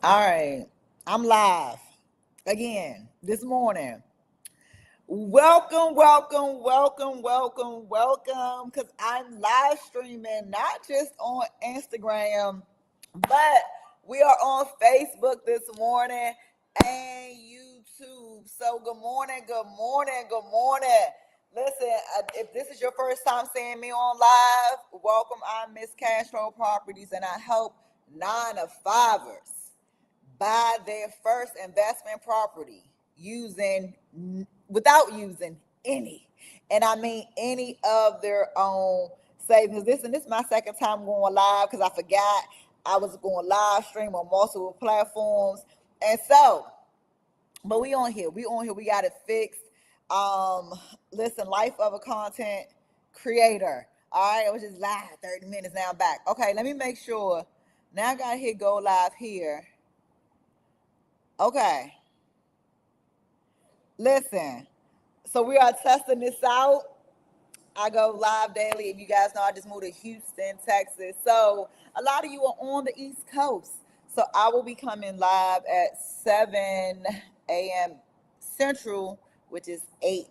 All right, I'm live again this morning. Welcome, welcome, welcome, welcome, welcome. Because I'm live streaming not just on Instagram, but we are on Facebook this morning and YouTube. So, good morning, good morning, good morning. Listen, if this is your first time seeing me on live, welcome. I'm Miss Cashflow Properties, and I help 9 to 5ers buy their first investment property using without using any, and I mean any of their own savings. This is my second time going live because I forgot I was going live stream on multiple platforms, and so but we on here, we got it fixed. um Listen, life of a content creator. All right, I was just live 30 minutes, now I'm back. Okay, let me make sure. Now I gotta hit go live here. Okay, listen. So we are testing this out. I go live daily. If you guys know, I just moved to Houston, Texas. So a lot of you are on the East Coast. So I will be coming live at 7 a.m. Central, which is 8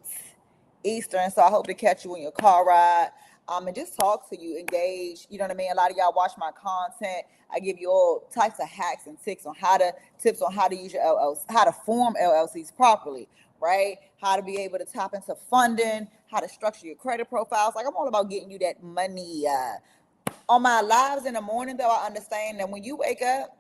Eastern. So I hope to catch you in your car ride. And just talk to you, engage. You know what I mean? A lot of y'all watch my content. I give you all types of hacks and tips on how to use your LLC, how to form LLCs properly, right? How to be able to tap into funding, how to structure your credit profiles. Like, I'm all about getting you that money. On my lives in the morning, though, I understand that when you wake up,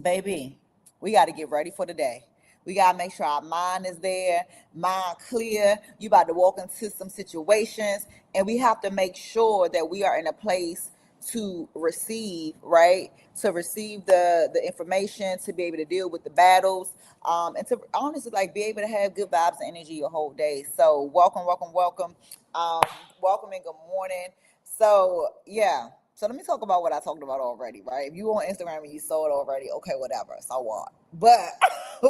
baby, we got to get ready for the day. We got to make sure our mind is there, mind clear. You about to walk into some situations, and we have to make sure that we are in a place to receive, right? To receive the information, to be able to deal with the battles, and to honestly like be able to have good vibes and energy your whole day. So welcome, welcome, welcome, um, welcome and good morning. So yeah. So let me talk about what I talked about already, right? If you on Instagram and you saw it already, okay, whatever. So what? But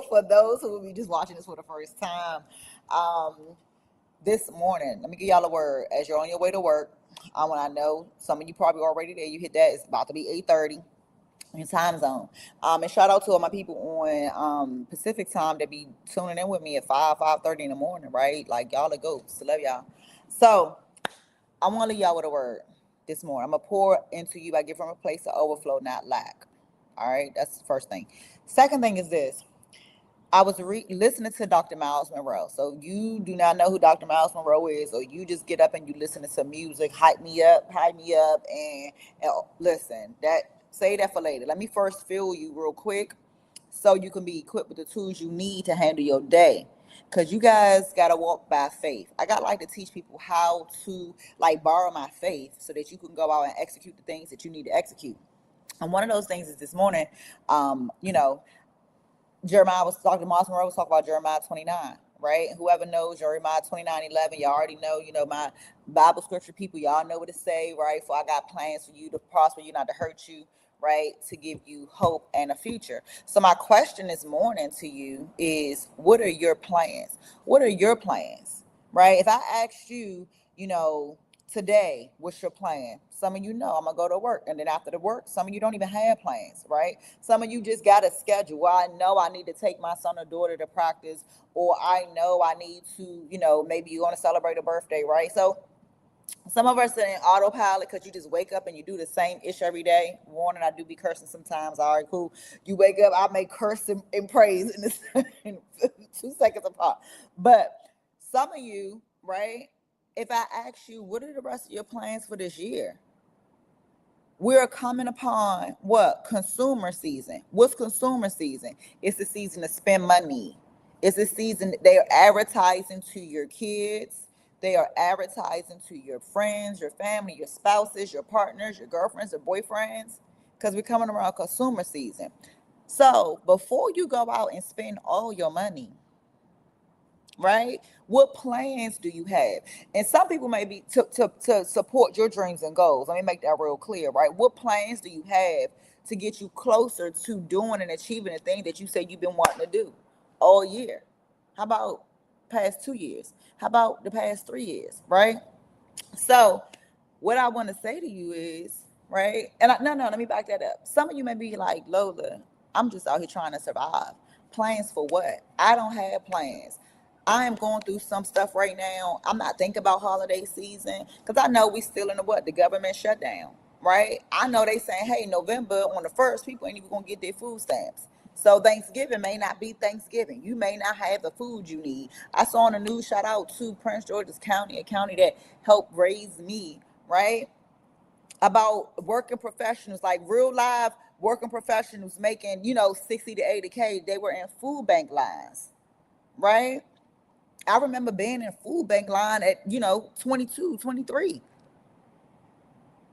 for those who will be just watching this for the first time, um, this morning, let me give y'all a word. As you're on your way to work, when I know some of you probably already there, you hit that. It's about to be 8:30 in time zone. And shout out to all my people on Pacific time that be tuning in with me at 5:30 in the morning, right? Like y'all are goats. Love y'all. So I want to leave y'all with a word this morning. I'm gonna pour into you. I give from a place of overflow, not lack. All right, that's the first thing. Second thing is this. I was listening to Dr. Miles Monroe. So you do not know who Dr. Miles Monroe is, or you just get up and you listen to some music, hype me up, and listen. That say that for later. Let me first fill you real quick, so you can be equipped with the tools you need to handle your day. Cause you guys gotta walk by faith. I gotta like to teach people how to like borrow my faith so that you can go out and execute the things that you need to execute. And one of those things is this morning, you know, Jeremiah was talking, Miles Monroe was talking about Jeremiah 29, right? Whoever knows Jeremiah 29:11, y'all already know, my Bible scripture people, y'all know what to say, right? For I got plans for you to prosper you, not to hurt you, right? To give you hope and a future. So my question this morning to you is, what are your plans? What are your plans, right? If I asked you, you know, today, what's your plan? Some of you know I'm gonna go to work, and then after the work, some of you don't even have plans, right? Some of you just got a schedule. Well, I know I need to take my son or daughter to practice, or I know I need to, maybe you want to celebrate a birthday, right? So some of us are in autopilot because you just wake up and you do the same ish every day. Warning, I do be cursing sometimes. All right, cool. You wake up, I may curse and praise in, this, in 2 seconds apart. But some of you, right? If I ask you, what are the rest of your plans for this year? We're coming upon what? Consumer season. What's consumer season? It's the season to spend money. It's the season they are advertising to your kids. They are advertising to your friends, your family, your spouses, your partners, your girlfriends, your boyfriends, because we're coming around consumer season. So before you go out and spend all your money, right? What plans do you have? And some people may be to support your dreams and goals. Let me make that real clear, right? What plans do you have to get you closer to doing and achieving the thing that you say you've been wanting to do all year? How about past 2 years? How about the past 3 years, right? So what I want to say to you is, right? And no, let me back that up. Some of you may be like, Lola, I'm just out here trying to survive. Plans for what? I don't have plans. I am going through some stuff right now. I'm not thinking about holiday season because I know we still in the what? The government shutdown, right? I know they saying, hey, November on the 1st, people ain't even going to get their food stamps. So Thanksgiving may not be Thanksgiving. You may not have the food you need. I saw on the news, shout out to Prince George's County, a county that helped raise me, right? About working professionals, like real live working professionals making, 60 to 80K. They were in food bank lines, right? I remember being in food bank line at, 22, 23,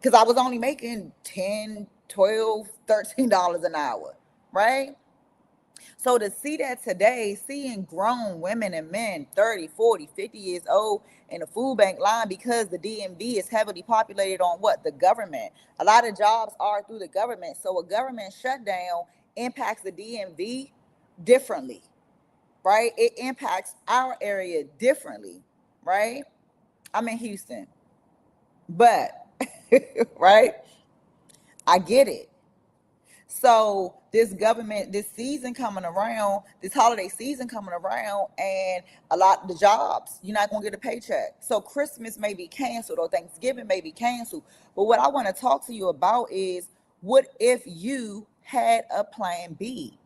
because I was only making 10, 12, $13 an hour, right? So to see that today, seeing grown women and men 30, 40, 50 years old in the food bank line, because the DMV is heavily populated on what? The government. A lot of jobs are through the government. So a government shutdown impacts the DMV differently, right? It impacts our area differently, right? I'm in Houston, but, right? I get it. So this government, this season coming around, this holiday season coming around, and a lot of the jobs, you're not gonna get a paycheck. So Christmas may be canceled or Thanksgiving may be canceled. But what I want to talk to you about is, what if you had a plan B?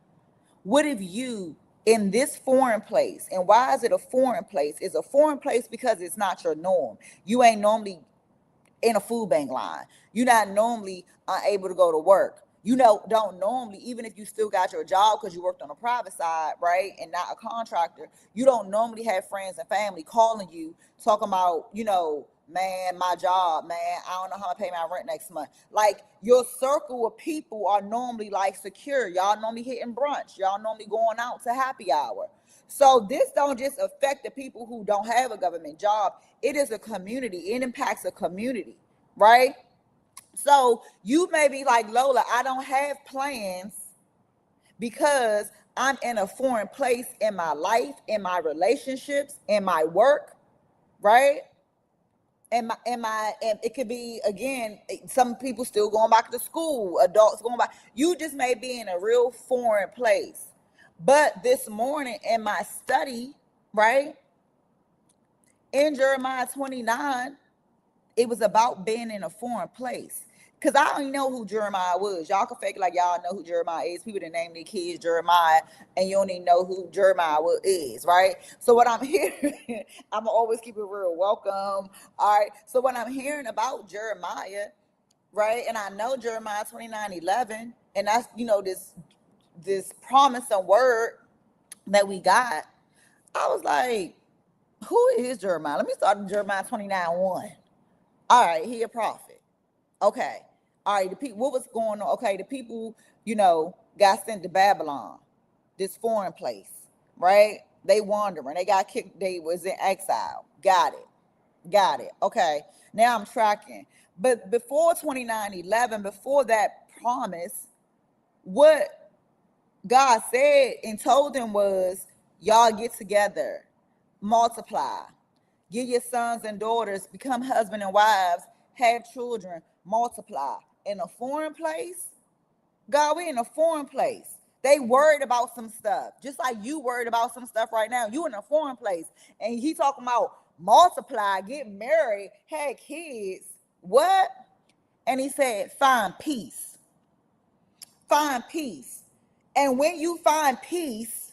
What if you in this foreign place? And why is it a foreign place? It's a foreign place because it's not your norm. You ain't normally in a food bank line. You're not normally able to go to work. Don't normally, even if you still got your job because you worked on the private side, right, and not a contractor, you don't normally have friends and family calling you talking about, man, my job, man, I don't know how to pay my rent next month. Like, your circle of people are normally like secure. Y'all normally hitting brunch. Y'all normally going out to happy hour. So this don't just affect the people who don't have a government job. It is a community. It impacts a community, right? So you may be like, Lola, I don't have plans because I'm in a foreign place in my life, in my relationships, in my work, right? And it could be, again, some people still going back to school, adults going back. You just may be in a real foreign place. But this morning in my study, right, in Jeremiah 29, it was about being in a foreign place. Because I don't even know who Jeremiah was. Y'all can fake like y'all know who Jeremiah is. People that name their kids Jeremiah, and you don't even know who Jeremiah is, right? So what I'm hearing, I'm going to always keep it real. Welcome. All right. So what I'm hearing about Jeremiah, right, and I know Jeremiah 29:11, and that's, this promise and word that we got, I was like, who is Jeremiah? Let me start with Jeremiah 29:1. All right, he a prophet. Okay. All right, the people, what was going on? Okay, the people, got sent to Babylon, this foreign place, right? They wandering. They got kicked. They was in exile. Got it. Got it. Okay. Now I'm tracking. But before 29:11, before that promise, what God said and told them was, y'all get together, multiply, give your sons and daughters, become husband and wives, have children, multiply. In a foreign place, God, we in a foreign place. They worried about some stuff, just like you worried about some stuff right now. You in a foreign place, and he talking about multiply, get married, have kids. What? And he said, find peace. Find peace. And when you find peace,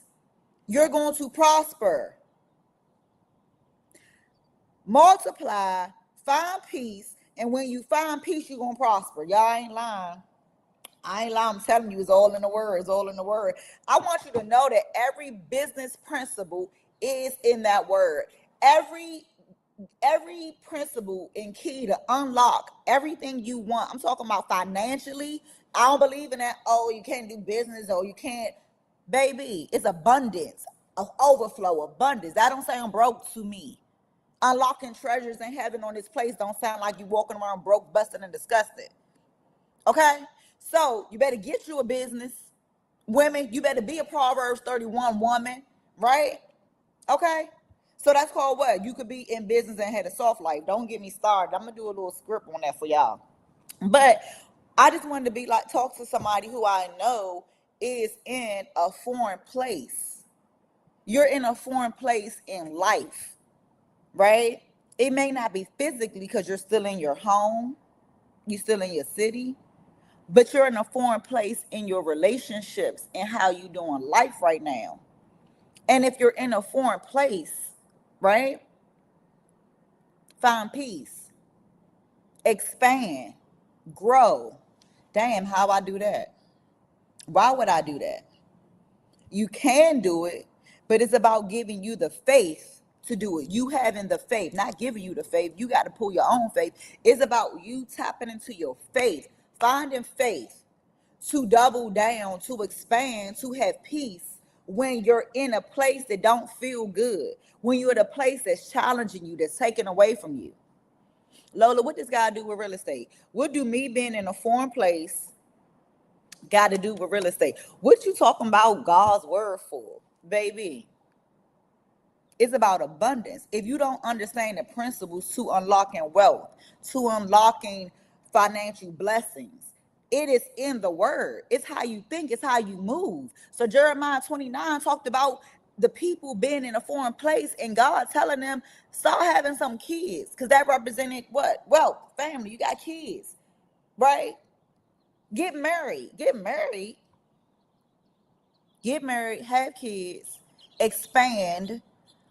you're going to prosper. Multiply, find peace, and when you find peace, you're going to prosper. Y'all ain't lying. I ain't lying. I'm telling you, it's all in the word. It's all in the word. I want you to know that every business principle is in that word. Every principle and key to unlock everything you want. I'm talking about financially. I don't believe in that. Oh, you can't do business, or you can't. Baby, it's abundance, of overflow, abundance. That don't sound broke to me. Unlocking treasures in heaven on this place don't sound like you walking around broke, busted, and disgusted. Okay? So you better get you a business. Women, you better be a Proverbs 31 woman, right? Okay? So that's called what? You could be in business and had a soft life. Don't get me started. I'm going to do a little script on that for y'all. But I just wanted to be like, talk to somebody who I know is in a foreign place. You're in a foreign place in life, right? It may not be physically because you're still in your home, you're still in your city, but you're in a foreign place in your relationships and how you doing life right now. And if you're in a foreign place, right, find peace, expand, grow. Damn, how I do that? Why would I do that? You can do it, but it's about giving you the faith to do it. You having the faith, not giving you the faith. You got to pull your own faith. It's about you tapping into your faith, finding faith to double down, to expand, to have peace when you're in a place that don't feel good, when you're in a place that's challenging you, that's taken away from you. Lola, what does God do with real estate? What do me being in a foreign place got to do with real estate? What you talking about God's word for, baby? It's about abundance. If you don't understand the principles to unlocking wealth, to unlocking financial blessings, it is in the word. It's how you think, it's how you move. So Jeremiah 29 talked about the people being in a foreign place and God telling them, start having some kids, because that represented what? Wealth, family. You got kids, right? Get married, have kids, expand,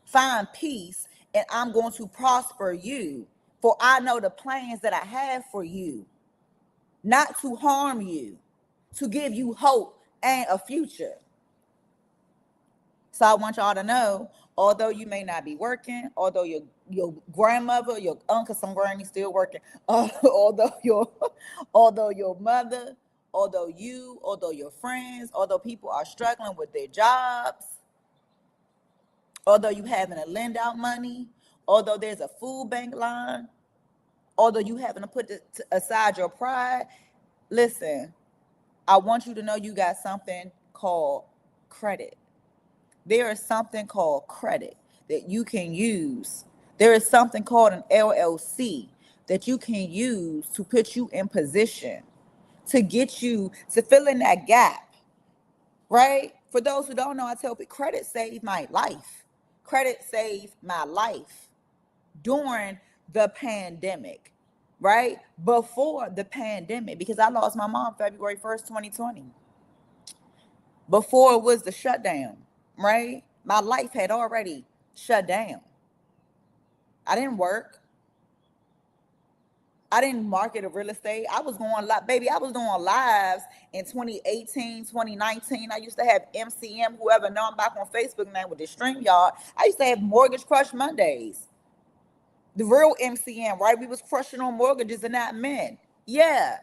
find peace, and I'm going to prosper you. For I know the plans that I have for you, not to harm you, to give you hope and a future. So I want y'all to know, although you may not be working, although your grandmother, your uncle, some granny still working, although your mother, although your friends, although people are struggling with their jobs, although you having to lend out money, although there's a food bank line, although you having to put aside your pride, listen, I want you to know you got something called credit. There is something called credit that you can use. There is something called an LLC that you can use to put you in position, to get you to fill in that gap, right? For those who don't know, I tell people credit saved my life. Credit saved my life during the pandemic, right? Before the pandemic, because I lost my mom February 1st, 2020. Before it was the shutdown, right? My life had already shut down. I didn't work. I didn't market a real estate. I was going live, baby. I was doing lives in 2018, 2019. I used to have MCM, whoever know I'm back on Facebook now with the StreamYard. I used to have Mortgage Crush Mondays. The real MCM, right? We was crushing on mortgages and not men. Yeah.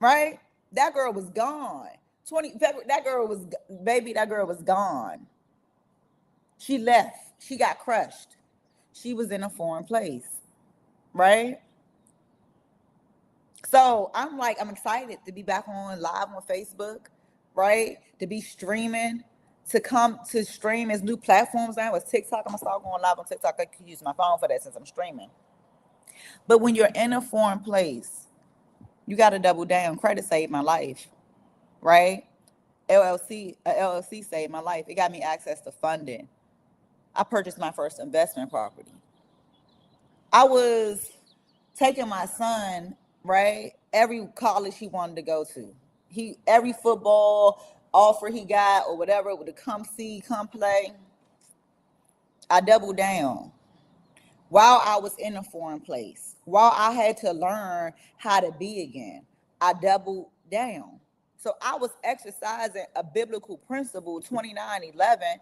Right? That girl was gone. That girl was gone. She left. She got crushed. She was in a foreign place. Right? So I'm excited to be back on live on Facebook, right? To be streaming, to come to stream as new platforms now with TikTok. I'm gonna start going live on TikTok. I can use my phone for that since I'm streaming. But when you're in a foreign place, you got to double down. Credit saved my life, right? LLC saved my life. It got me access to funding. I purchased my first investment property. I was taking my son, right? Every college he wanted to go to. Every football offer he got or whatever, to come see, come play. I doubled down. While I was in a foreign place, while I had to learn how to be again, I doubled down. So I was exercising a biblical principle, 29:11,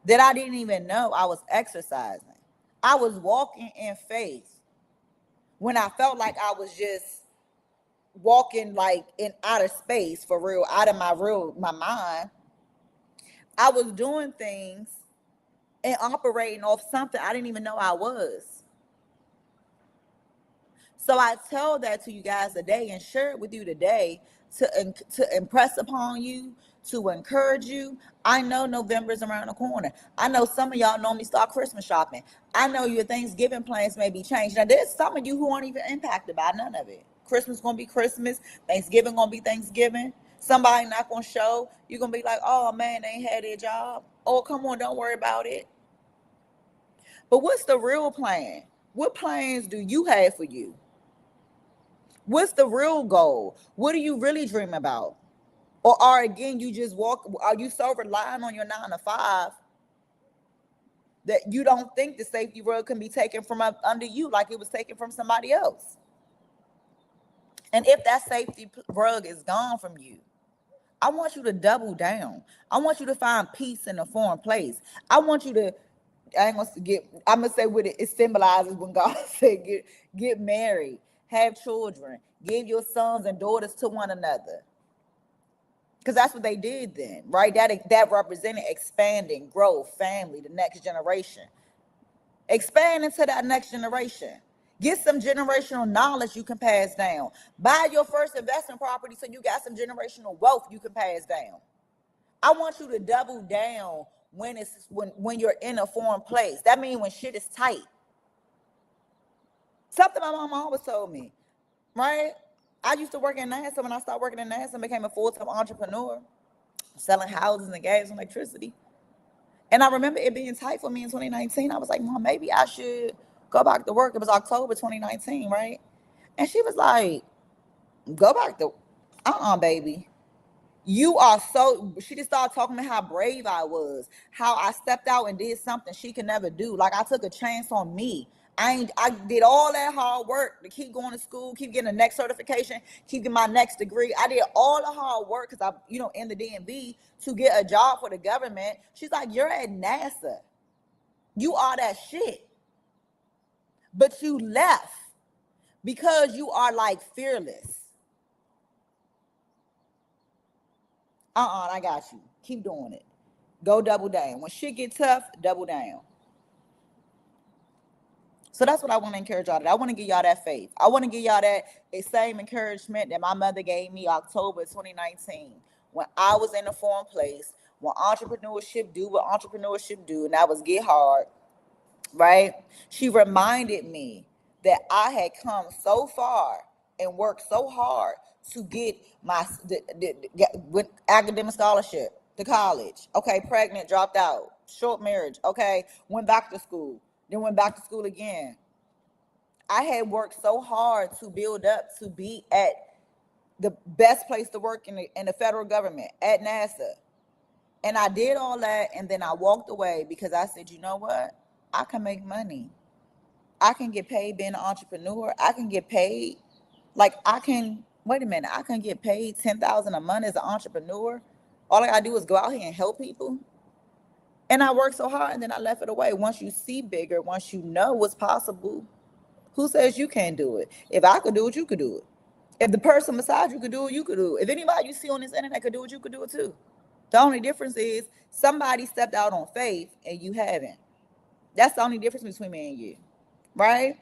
that I didn't even know I was exercising. I was walking in faith when I felt like I was just walking like in outer space, for real, out of my mind. I was doing things and operating off something I didn't even know I was. So I tell that to you guys today and share it with you today to impress upon you, to encourage you. I know November's around the corner. I know some of y'all normally start Christmas shopping. I know your Thanksgiving plans may be changed. Now, there's some of you who aren't even impacted by none of it. Christmas gonna be Christmas. Thanksgiving gonna be Thanksgiving. Somebody not gonna show. You're gonna be like, oh man, they ain't had their job. Oh, come on, don't worry about it. But what's the real plan? What plans do you have for you? What's the real goal? What do you really dream about? Or are again you just walk? Are you so relying on your 9 to 5 that you don't think the safety rug can be taken from under you like it was taken from somebody else? And if that safety rug is gone from you, I want you to double down. I want you to find peace in a foreign place. I want you to, I ain't gonna get, I'm gonna say what it symbolizes when God said get married, have children, give your sons and daughters to one another. Because that's what they did then, right? That represented expanding, growth, family, the next generation. Expand into that next generation. Get some generational knowledge you can pass down. Buy your first investment property so you got some generational wealth you can pass down. I want you to double down when you're in a foreign place. That means when shit is tight. Something my mom always told me, right? I used to work in NASA. When I started working in NASA, I became a full-time entrepreneur, selling houses and gas and electricity. And I remember it being tight for me in 2019. I was like, Mom, maybe I should go back to work. It was October 2019, right? And she was like, go back to, baby. You are so, she just started talking about how brave I was, how I stepped out and did something she could never do. Like I took a chance on me. I did all that hard work to keep going to school, keep getting the next certification, keep getting my next degree. I did all the hard work because in the DMV to get a job for the government. She's like, you're at NASA. You are that shit. But you left because you are like fearless. I got you. Keep doing it. Go double down. When shit get tough, double down. So that's what I want to encourage y'all. I want to give y'all that faith. I want to give y'all that same encouragement that my mother gave me October 2019 when I was in a foreign place, when entrepreneurship do what entrepreneurship do, and that was get hard, right? She reminded me that I had come so far and worked so hard to get with academic scholarship to college. Okay, pregnant, dropped out, short marriage. Okay, went back to school, then went back to school again. I had worked so hard to build up to be at the best place to work in the federal government at NASA. And I did all that, and then I walked away because I said, you know what? I can make money. I can get paid being an entrepreneur. I can get paid. Wait a minute, I can get paid $10,000 a month as an entrepreneur. All I gotta do is go out here and help people. And I worked so hard and then I left it away. Once you see bigger, once you know what's possible, who says you can't do it? If I could do it, you could do it. If the person beside you could do it, you could do it. If anybody you see on this internet could do it, you could do it too. The only difference is somebody stepped out on faith and you haven't. That's the only difference between me and you, right?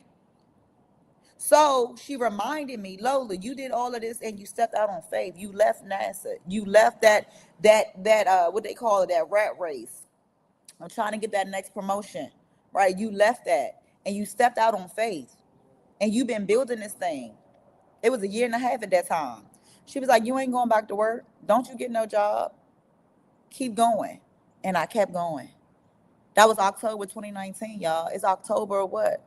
So she reminded me, Lola, you did all of this and you stepped out on faith. You left NASA. You left that what they call it, that rat race. I'm trying to get that next promotion, right? You left that and you stepped out on faith and you've been building this thing. It was a year and a half at that time. She was like, you ain't going back to work. Don't you get no job. Keep going. And I kept going. That was October 2019, y'all. It's October what?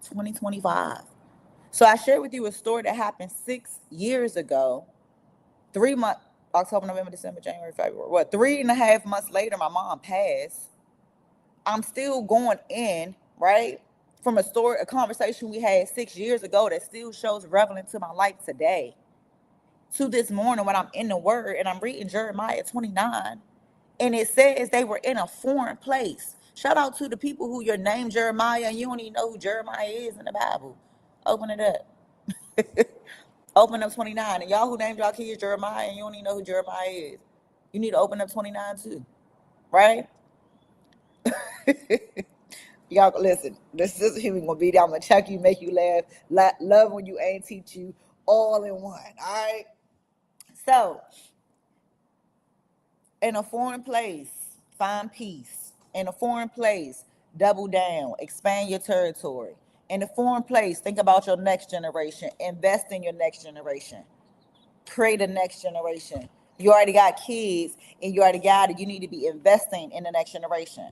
2025. So I shared with you a story that happened 6 years ago. 3 months, October, November, December, January, February. 3.5 months later, my mom passed. I'm still going in, right? From a conversation we had 6 years ago that still shows relevant to my life today. To this morning when I'm in the word and I'm reading Jeremiah 29, and it says they were in a foreign place. Shout out to the people who your name Jeremiah and you don't even know who Jeremiah is in the Bible. Open it up. Open up 29. And y'all who named y'all kids Jeremiah and you don't even know who Jeremiah is, you need to open up 29 too. Right? Y'all listen, this is here we gonna be there. I'm gonna chuck you, make you laugh, love when you ain't teach you all in one. All right. So in a foreign place, find peace. In a foreign place, double down, expand your territory. In a foreign place, think about your next generation. Invest in your next generation. Create a next generation. You already got kids and you already got it. You need to be investing in the next generation.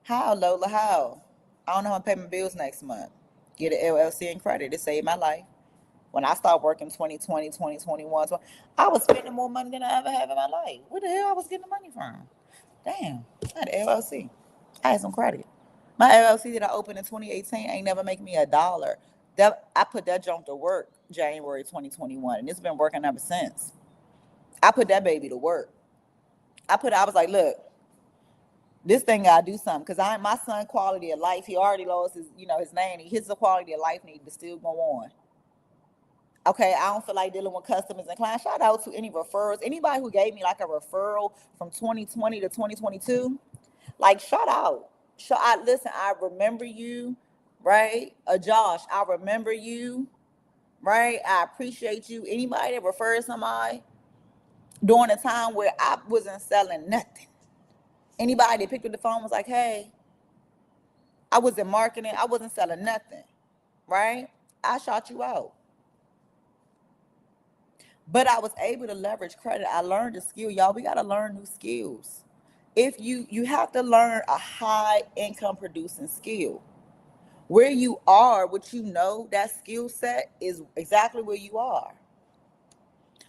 How, Lola? How? I don't know how to pay my bills next month. Get an LLC and credit. It saved my life. When I started working 2020, 2021, I was spending more money than I ever have in my life. Where the hell I was getting the money from? Damn, I had an LLC. I had some credit. My LLC that I opened in 2018 ain't never make me a dollar. I put that junk to work January 2021, and it's been working ever since. I put that baby to work. I was like, look, this thing gotta do something because my son quality of life. He already lost his name. His quality of life need to still go on. Okay, I don't feel like dealing with customers and clients. Shout out to any referrals. Anybody who gave me like a referral from 2020 to 2022, like shout out. Listen, I remember you, right? Josh, I remember you, right? I appreciate you. Anybody that refers somebody during a time where I wasn't selling nothing. Anybody that picked up the phone was like, hey, I was in marketing, I wasn't selling nothing, right? I shot you out. But I was able to leverage credit. I learned a skill. Y'all, we got to learn new skills. If you have to learn a high income producing skill. Where you are, what you know, that skill set is exactly where you are.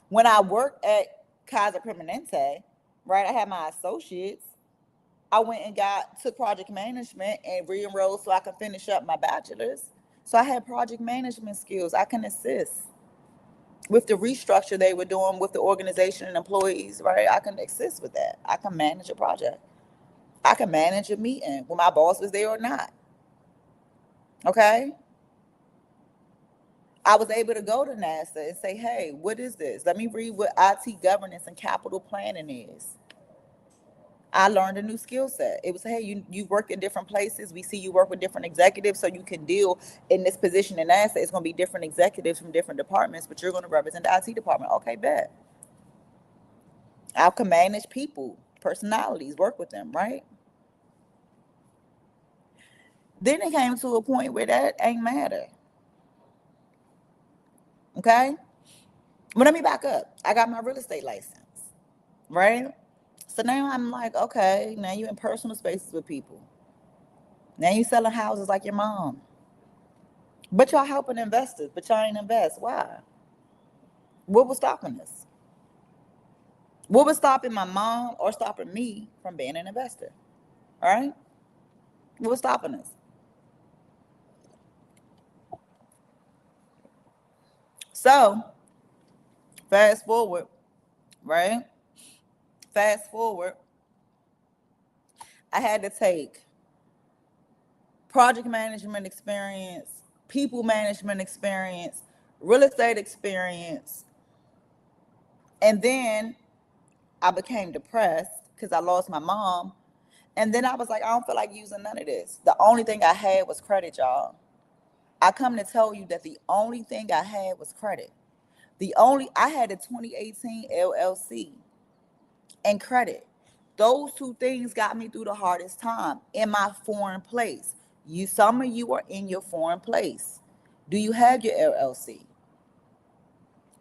When I worked at Kaiser Permanente, right, I had my associates. I went and took project management and re-enrolled so I could finish up my bachelor's. So I had project management skills. I can assist with the restructure they were doing with the organization and employees, right? I can assist with that. I can manage a project. I can manage a meeting when my boss was there or not. Okay? I was able to go to NASA and say, hey, what is this? Let me read what IT governance and capital planning is. I learned a new skill set. It was, hey, you work in different places. We see you work with different executives, so you can deal in this position in NASA. It's going to be different executives from different departments, but you're going to represent the IT department. Okay, bet. I can manage people, personalities, work with them, right? Then it came to a point where that ain't matter. Okay? But let me back up. I got my real estate license, right? So now I'm like, okay, now you in personal spaces with people. Now you selling houses like your mom. But y'all helping investors, but y'all ain't invest. Why? What was stopping us? What was stopping my mom or stopping me from being an investor? All right? What was stopping us? So, fast forward, right? Fast forward, I had to take project management experience, people management experience, real estate experience, and then I became depressed because I lost my mom. And then I was like, I don't feel like using none of this. The only thing I had was credit, y'all. I come to tell you that the only thing I had was credit. I had a 2018 LLC and credit. Those two things got me through the hardest time in my foreign place. Some of you are in your foreign place. Do you have your LLC?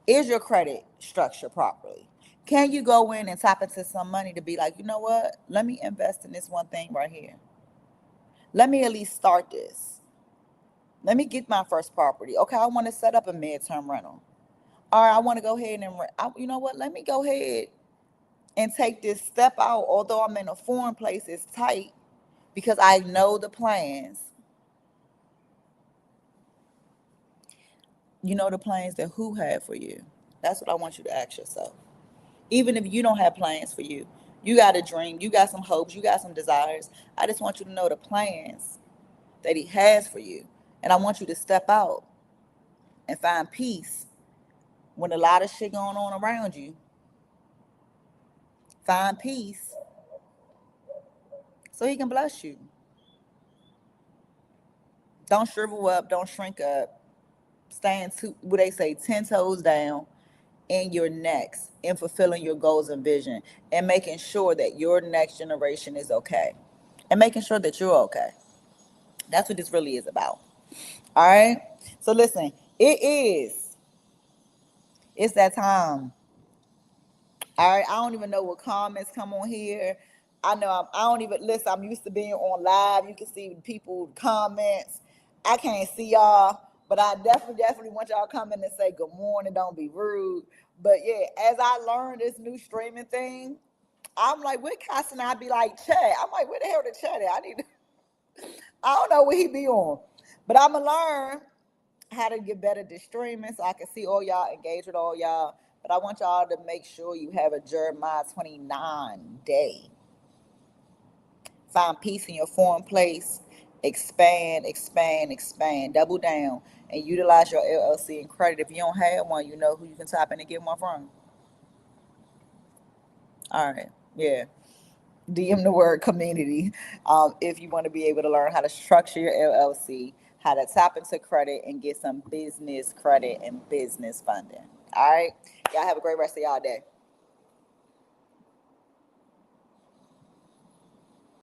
Is your credit structured properly? Can you go in and tap into some money to be like, you know what? Let me invest in this one thing right here. Let me at least start this. Let me get my first property. Okay, I want to set up a midterm rental. All right, I want to go ahead and you know what? Let me go ahead and take this step out. Although I'm in a foreign place, it's tight because I know the plans. You know the plans that who had for you. That's what I want you to ask yourself. Even if you don't have plans for you, you got a dream, you got some hopes, you got some desires. I just want you to know the plans that he has for you. And I want you to step out and find peace when a lot of shit going on around you. Find peace so he can bless you. Don't shrivel up, don't shrink up. Stand what they say, 10 toes down in your next in fulfilling your goals and vision and making sure that your next generation is okay and making sure that you're okay. That's what this really is about. All right. So listen, it is. It's that time. All right. I don't even know what comments come on here. I don't even listen. I'm used to being on live. You can see people comments. I can't see y'all, but I definitely want y'all to come in and say good morning. Don't be rude. But yeah, as I learned this new streaming thing, I'm like, what casting I be like, Chad? I'm like, where the hell the Chad at? I don't know what he be on. But I'ma learn how to get better at streaming so I can see all y'all, engage with all y'all. But I want y'all to make sure you have a Jeremiah 29 day. Find peace in your foreign place. Expand, expand, expand. Double down and utilize your LLC and credit. If you don't have one, you know who you can tap in and get one from. All right. Yeah. DM the word community if you want to be able to learn how to structure your LLC, how to tap into credit and get some business credit and business funding. All right. Y'all have a great rest of y'all day.